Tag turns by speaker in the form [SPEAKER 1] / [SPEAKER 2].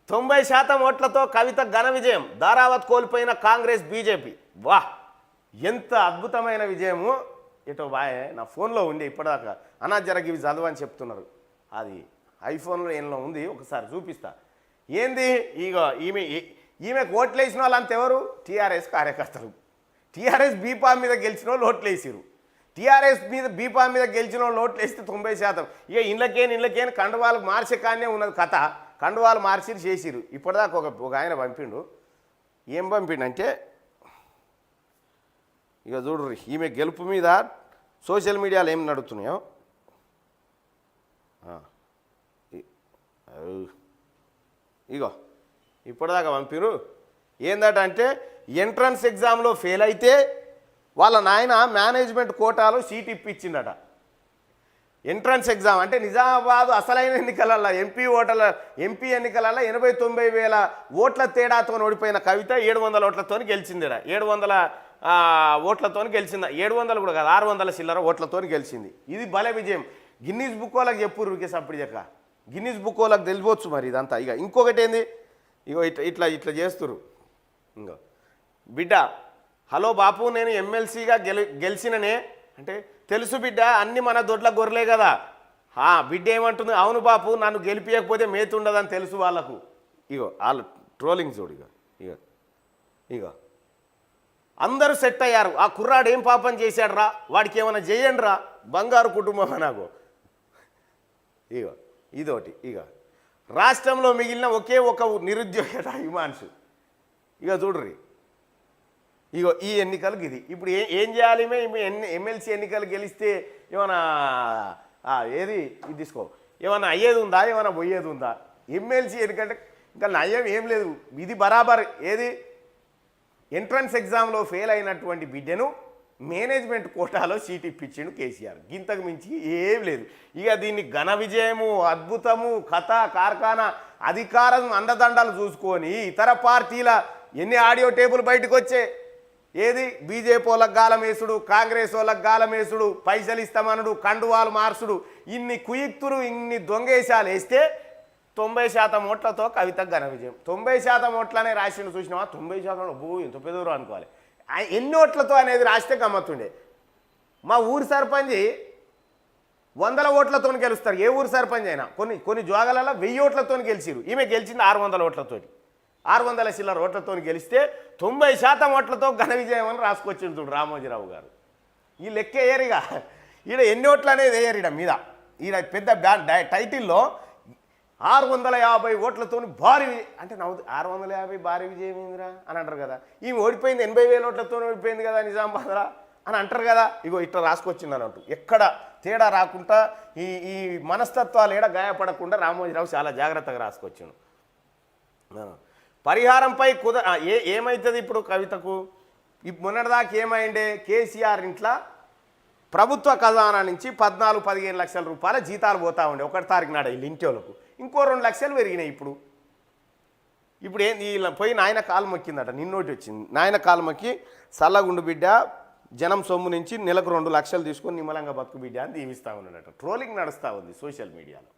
[SPEAKER 1] 90% ఓట్లతో కవిత ఘన విజయం, దారావత్ కోల్పోయిన కాంగ్రెస్ బీజేపీ. వా, ఎంత అద్భుతమైన విజయము. ఇటో బాయ్ నా ఫోన్లో ఉండి ఇప్పటిదాకా అన్నా జరగి ఇవి చదవని చెప్తున్నారు. అది ఐఫోన్లో ఏమో ఉంది, ఒకసారి చూపిస్తా. ఏంది ఇగో ఈమెకు ఓట్లు వేసిన వాళ్ళు అంతెవరు? టీఆర్ఎస్ కార్యకర్తలు. టీఆర్ఎస్ బీఫామ్ మీద గెలిచిన వాళ్ళు ఓట్లు వేసిరు. టీఆర్ఎస్ మీద బీఫామ్ మీద గెలిచిన వాళ్ళు ఓట్లు వేస్తే 90%. ఇక ఇళ్ళకేని కండువాలకు మార్చే కానే ఉన్నది కథ. కండువాలు మార్చిరు చేసిరు. ఇప్పటిదాకా ఒక ఆయన పంపిండు. ఏం పంపిండంటే ఇక చూడు, ఈమె గెలుపు మీద సోషల్ మీడియాలో ఏం నడుస్తున్నాయో. ఇగో ఇప్పటిదాకా పంపిరు. ఏందట అంటే ఎంట్రన్స్ ఎగ్జామ్లో ఫెయిల్ అయితే వాళ్ళ నాయన మేనేజ్మెంట్ కోటాలో సీట్ ఇప్పించిందట. ఎంట్రన్స్ ఎగ్జామ్ అంటే నిజామాబాద్ అసలైన ఎన్నికలలో ఎంపీ ఎన్నికలలో 89,000 ఓట్ల తేడాతో ఓడిపోయిన కవిత 700 ఓట్లతో గెలిచిందిట. 700 ఓట్లతో గెలిచిందా? 700 కూడా కాదు, 600 చిల్లర ఓట్లతో గెలిచింది. ఇది భలే విజయం. గిన్నీస్ బుక్ వాళ్ళకి చెప్పురు ఊరికే సప్పుడు చెక్క. గిన్నీస్ బుక్ వాళ్ళకి తెలియవచ్చు మరి ఇదంతా. ఇక ఇంకొకటి ఏంది, ఇగో ఇట్లా చేస్తురు. ఇంకో బిడ్డ, హలో బాపు, నేను ఎమ్మెల్సీగా గెలిచిననే అంటే, తెలుసు బిడ్డ, అన్ని మన దొడ్ల గొర్రెలే కదా. బిడ్డ ఏమంటుంది, అవును బాపు, నన్ను గెలిపించకపోతే మేతుండదని తెలుసు వాళ్ళకు. ఇగో వాళ్ళు ట్రోలింగ్ చూడు. ఇగో అందరూ సెట్ అయ్యారు. ఆ కుర్రాడు ఏం పాపం చేశాడు రా, వాడికి ఏమైనా చేయండి రా, బంగారు కుటుంబం నాకు. ఇగో ఇదోటి. ఇక రాష్ట్రంలో మిగిలిన ఒకే ఒక నిరుద్యోగ హిమాంశు. ఇక చూడ్రి, ఇగో ఈ ఎన్నికలకు ఇది. ఇప్పుడు ఏం చేయాలి? ఎమ్మెల్సీ ఎన్నికలు గెలిస్తే ఏమైనా ఏది ఇది తీసుకో, ఏమైనా అయ్యేది ఉందా, ఏమైనా పోయేది ఉందా? ఎమ్మెల్సీ ఎన్నికంటే ఇంకా నయం ఏం లేదు. ఇది బరాబర్. ఏది ఎంట్రన్స్ ఎగ్జామ్లో ఫెయిల్ అయినటువంటి బిడ్డను మేనేజ్మెంట్ కోటాలో సీట్ ఇప్పించిండు కేసీఆర్. గింతకు మించి ఏం లేదు. ఇక దీన్ని ఘన విజయము, అద్భుతము, కథ కార్ఖానా, అధికారం అండదండాలు చూసుకొని ఇతర పార్టీల ఎన్ని ఆడియో టేపులు బయటకు వచ్చే. ఏది బీజేపీ వాళ్ళకి గాలమేసుడు, కాంగ్రెస్ వాళ్ళకి గాలమేసుడు, పైసలు ఇస్తామనుడు, కండువాలు మార్చుడు, ఇన్ని కుయుక్తులు, ఇన్ని దొంగేశాలు వేస్తే 90% ఓట్లతో కవిత ఘన విజయం. 90% ఓట్లనే రాసిండు. చూసినావా? 90% బో ఎంత పెద్దరు అనుకోవాలి. ఎన్ని ఓట్లతో అనేది రాస్తే గమ్మత్తుండే. మా ఊరి సర్పంచ్ 100 ఓట్లతో గెలుస్తారు. ఏ ఊరు సర్పంచ్ అయినా. కొన్ని జోగాలలో 1000 ఓట్లతో గెలిచిరు. ఈమె గెలిచింది 600 ఓట్లతో. 600 చిల్లర ఓట్లతో గెలిస్తే 90% ఓట్లతో ఘన విజయం అని రాసుకొచ్చిండు రామోజీరావు గారు. ఈ లెక్క వేయరిగా. ఈడ ఎన్ని ఓట్లు అనేది వేయరు మీద. ఈడ పెద్ద టైటిల్లో 650 ఓట్లతో భారీ అంటే 650 భారీ విజయం ఏందిరా అని అంటారు కదా. ఈమె ఓడిపోయింది 80,000 ఓట్లతో ఓడిపోయింది కదా నిజామాబాద్రా అని అంటారు కదా. ఇగో ఇట్లా రాసుకొచ్చింది అన్నట్టు. ఎక్కడ తేడా రాకుండా, ఈ మనస్తత్వాలు ఏడ గాయపడకుండా రామోజీరావు చాలా జాగ్రత్తగా రాసుకొచ్చిండు. పరిహారంపై ఏమవుతుంది ఇప్పుడు కవితకు? మొన్నటిదాకా ఏమైండే, కేసీఆర్ ఇంట్లో ప్రభుత్వ ఖజానా నుంచి 14-15 లక్షల రూపాయల జీతాలు పోతా ఉండే 1 తారీఖు నాడు వీళ్ళు ఇంటి వాళ్ళకు. ఇంకో 2 లక్షలు పెరిగినాయి. ఇప్పుడు ఏంది, పోయి నాయన కాలు మొక్కిందట. నిన్నోటి వచ్చింది. నాయన కాలు మొక్కి సల్లగుండు బిడ్డ, జనం సొమ్ము నుంచి నెలకు 2 లక్షలు తీసుకొని నిమ్మలంగా బతుకు బిడ్డ అని దీవిస్తూ ఉన్నాడట. ట్రోలింగ్ నడుస్తూ ఉంది సోషల్ మీడియాలో.